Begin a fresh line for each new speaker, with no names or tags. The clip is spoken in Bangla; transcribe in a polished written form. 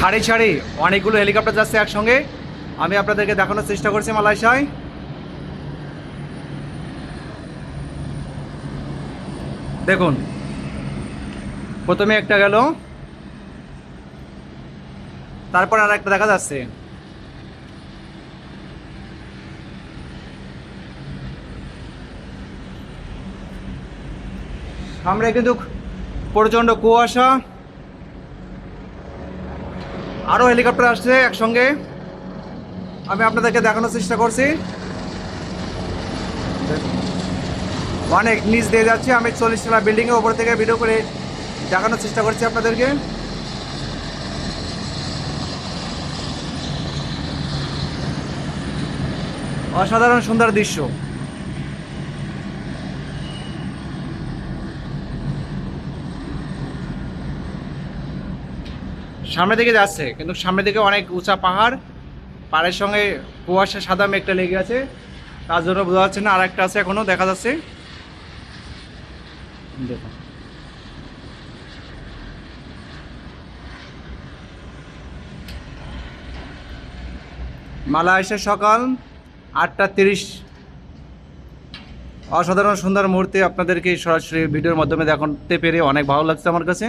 সারি সারি অনেকগুলো হেলিকপ্টার যাচ্ছে একসঙ্গে। আমি আপনাদেরকে দেখানোর চেষ্টা করছি মালয়েশিয়ায়। দেখুন, প্রথমে একটা গেল, তারপর আর একটা দেখা যাচ্ছে। সামনে কিন্তু প্রচণ্ড কুয়াশা, আরও হেলিকপ্টার আসছে একসঙ্গে। আমি আপনাদেরকে দেখানোর চেষ্টা করছি। অনেক নিচ দিয়ে যাচ্ছে, আমি 40 তলা বিল্ডিংয়ের ওপর থেকে ভিডিও করে দেখানোর চেষ্টা করছি আপনাদেরকে। অসাধারণ সুন্দর দৃশ্য। সামনের দিকে যাচ্ছে, কিন্তু সামনের দিকে অনেক উঁচা পাহাড়, পাহাড়ের সঙ্গে কুয়াশা সাদা মেঘটা লেগে আছে, তার জন্য বোঝা যাচ্ছে না। আর একটা আছে এখনো দেখা যাচ্ছে, দেখুন। মালয়েশিয়া সকাল 8:30। অসাধারণ সুন্দর মুহূর্তে আপনাদেরকে সরাসরি ভিডিওর মাধ্যমে দেখাতে পেরে অনেক ভালো লাগছে আমার কাছে।